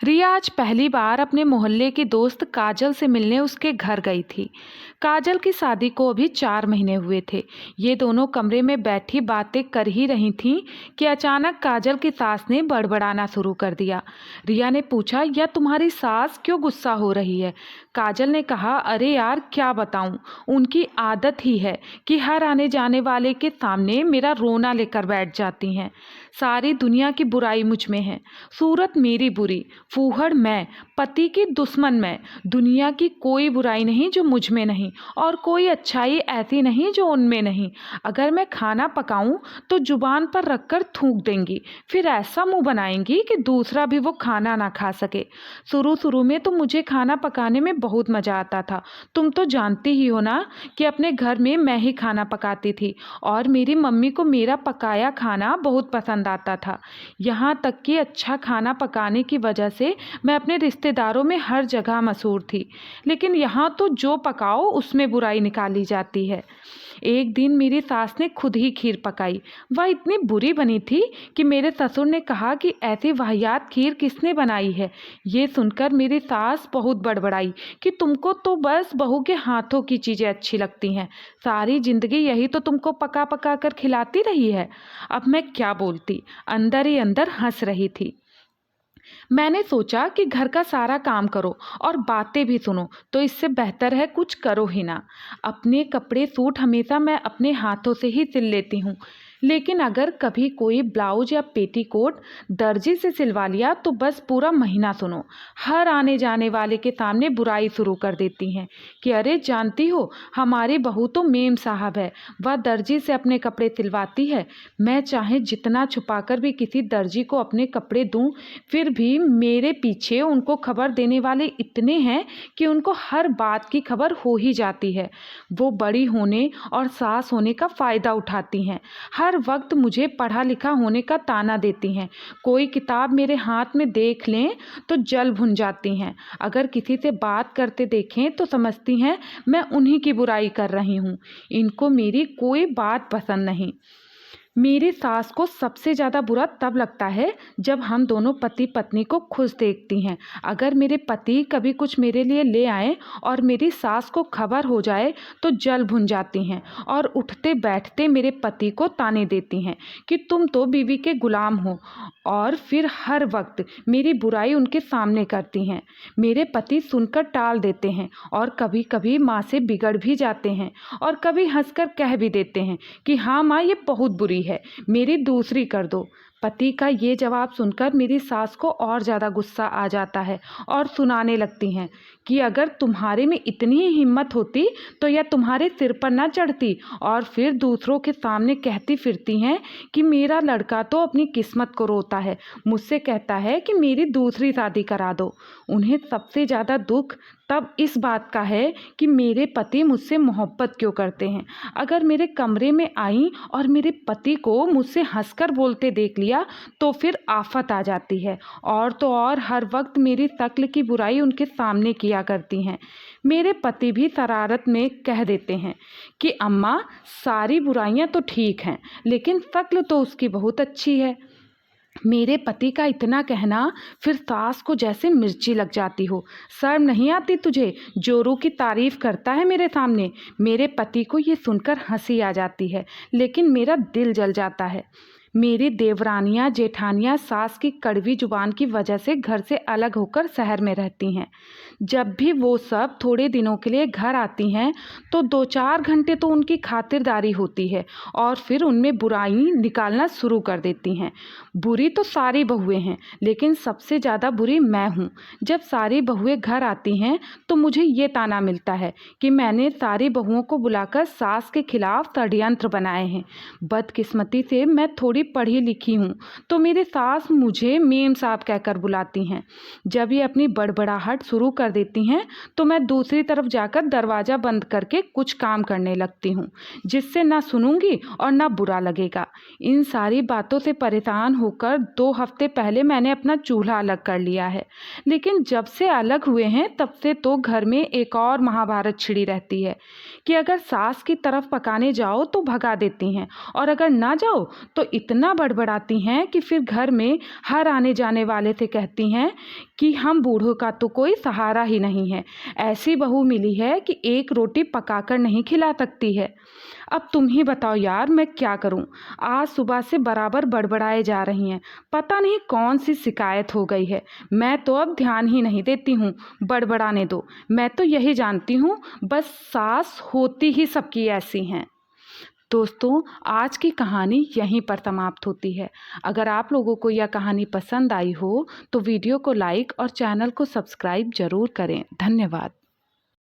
रिया आज पहली बार अपने मोहल्ले की दोस्त काजल से मिलने उसके घर गई थी। काजल की शादी को अभी 4 महीने हुए थे। ये दोनों कमरे में बैठी बातें कर ही रही थीं कि अचानक काजल की सास ने बड़बड़ाना शुरू कर दिया। रिया ने पूछा, यह तुम्हारी सास क्यों गुस्सा हो रही है? काजल ने कहा, अरे यार क्या बताऊं, उनकी आदत ही है कि हर आने जाने वाले के सामने मेरा रोना लेकर बैठ जाती हैं। सारी दुनिया की बुराई मुझ में है, सूरत मेरी बुरी, फूहड़ मैं, पति की दुश्मन मैं। दुनिया की कोई बुराई नहीं जो मुझ में नहीं, और कोई अच्छाई ऐसी नहीं जो उनमें नहीं। अगर मैं खाना पकाऊं तो जुबान पर रखकर थूक देंगी, फिर ऐसा मुंह बनाएंगी कि दूसरा भी वो खाना ना खा सके। शुरू शुरू में तो मुझे खाना पकाने में बहुत मज़ा आता था। तुम तो जानती ही हो ना कि अपने घर में मैं ही खाना पकाती थी, और मेरी मम्मी को मेरा पकाया खाना बहुत पसंद आता था। यहाँ तक कि अच्छा खाना पकाने की वजह से मैं अपने रिश्तेदारों में हर जगह मशहूर थी। लेकिन यहाँ तो जो पकाओ उसमें बुराई निकाली जाती है। एक दिन मेरी सास ने खुद ही खीर पकाई। वह इतनी बुरी बनी थी कि मेरे ससुर ने कहा कि ऐसी वाहियात खीर किसने बनाई है। ये सुनकर मेरी सास बहुत बड़बड़ाई कि तुमको तो बस बहू के हाथों की चीज़ें अच्छी लगती हैं, सारी जिंदगी यही तो तुमको पका पका कर खिलाती रही है। अब मैं क्या बोलती, अंदर ही अंदर हंस रही थी। मैंने सोचा कि घर का सारा काम करो और बातें भी सुनो, तो इससे बेहतर है कुछ करो ही ना। अपने कपड़े सूट हमेशा मैं अपने हाथों से ही सिल लेती हूँ, लेकिन अगर कभी कोई ब्लाउज या पेटीकोट दर्जी से सिलवा लिया तो बस पूरा महीना सुनो। हर आने जाने वाले के सामने बुराई शुरू कर देती हैं कि अरे जानती हो, हमारी बहू तो मेम साहब है, वह दर्जी से अपने कपड़े सिलवाती है। मैं चाहे जितना छुपाकर भी किसी दर्जी को अपने कपड़े दूं, फिर भी मेरे पीछे उनको खबर देने वाले इतने हैं कि उनको हर बात की खबर हो ही जाती है। वो बड़ी होने और सास होने का फ़ायदा उठाती हैं। हर वक्त मुझे पढ़ा लिखा होने का ताना देती हैं। कोई किताब मेरे हाथ में देख लें तो जल भुन जाती हैं। अगर किसी से बात करते देखें तो समझती हैं मैं उन्हीं की बुराई कर रही हूँ। इनको मेरी कोई बात पसंद नहीं। मेरी सास को सबसे ज़्यादा बुरा तब लगता है जब हम दोनों पति पत्नी को खुश देखती हैं। अगर मेरे पति कभी कुछ मेरे लिए ले आए और मेरी सास को खबर हो जाए तो जल भुन जाती हैं और उठते बैठते मेरे पति को ताने देती हैं कि तुम तो बीवी के गुलाम हो, और फिर हर वक्त मेरी बुराई उनके सामने करती हैं। मेरे पति सुनकर टाल देते हैं और कभी कभी माँ से बिगड़ भी जाते हैं, और कभी हंसकर कह भी देते हैं कि हाँ माँ, ये बहुत बुरी है, मेरी दूसरी कर दो। पति का ये जवाब सुनकर मेरी सास को और ज़्यादा गुस्सा आ जाता है और सुनाने लगती हैं कि अगर तुम्हारे में इतनी ही हिम्मत होती तो यह तुम्हारे सिर पर ना चढ़ती। और फिर दूसरों के सामने कहती फिरती हैं कि मेरा लड़का तो अपनी किस्मत को रोता है, मुझसे कहता है कि मेरी दूसरी शादी करा दो। उन्हें सबसे ज़्यादा दुख तब इस बात का है कि मेरे पति मुझसे मोहब्बत क्यों करते हैं। अगर मेरे कमरे में आई और मेरे पति को मुझसे हंसकर बोलते देख लिया तो फिर आफत आ जाती है, और तो और हर वक्त मेरी शक्ल की बुराई उनके सामने किया करती हैं। मेरे पति भी शरारत में कह देते हैं कि अम्मा, सारी बुराइयां तो ठीक हैं, लेकिन शक्ल तो उसकी बहुत अच्छी है। मेरे पति का इतना कहना फिर सास को जैसे मिर्ची लग जाती हो। शर्म नहीं आती तुझे? जोरू की तारीफ करता है मेरे सामने। मेरे पति को ये सुनकर हंसी आ जाती है, लेकिन मेरा दिल जल जाता है। मेरी देवरानियाँ जेठानियाँ सास की कड़वी जुबान की वजह से घर से अलग होकर शहर में रहती हैं। जब भी वो सब थोड़े दिनों के लिए घर आती हैं तो 2-4 घंटे तो उनकी खातिरदारी होती है, और फिर उनमें बुराई निकालना शुरू कर देती हैं। बुरी तो सारी बहुएं हैं, लेकिन सबसे ज़्यादा बुरी मैं हूँ। जब सारी बहुएं घर आती हैं तो मुझे ये ताना मिलता है कि मैंने सारी बहुओं को बुलाकर सास के खिलाफ षड्यंत्र बनाए हैं। बदकिस्मती से मैं थोड़ी पढ़ी लिखी हूँ तो मेरे सास मुझे मेम साहब कहकर बुलाती हैं। जब ये अपनी बड़बड़ाहट शुरू कर देती हैं तो मैं दूसरी तरफ जाकर दरवाज़ा बंद करके कुछ काम करने लगती हूँ, जिससे ना सुनूंगी और ना बुरा लगेगा। इन सारी बातों से परेशान होकर 2 हफ्ते पहले मैंने अपना चूल्हा अलग कर लिया है, लेकिन जब से अलग हुए हैं तब से तो घर में एक और महाभारत छिड़ी रहती है कि अगर सास की तरफ पकाने जाओ तो भगा देती हैं, और अगर ना जाओ तो इतना बड़बड़ाती हैं कि फिर घर में हर आने जाने वाले से कहती हैं कि हम बूढ़ों का तो कोई सहारा ही नहीं है। ऐसी बहू मिली है कि एक रोटी पकाकर नहीं खिला सकती है। अब तुम ही बताओ यार, मैं क्या करूं? आज सुबह से बराबर बड़बड़ाए जा रही हैं। पता नहीं कौन सी शिकायत हो गई है। मैं तो अब ध्यान ही नहीं देती हूँ, बड़बड़ाने दो। मैं तो यही जानती हूँ बस सास होती ही सबकी ऐसी हैं। दोस्तों, आज की कहानी यहीं पर समाप्त होती है। अगर आप लोगों को यह कहानी पसंद आई हो तो वीडियो को लाइक और चैनल को सब्सक्राइब ज़रूर करें। धन्यवाद।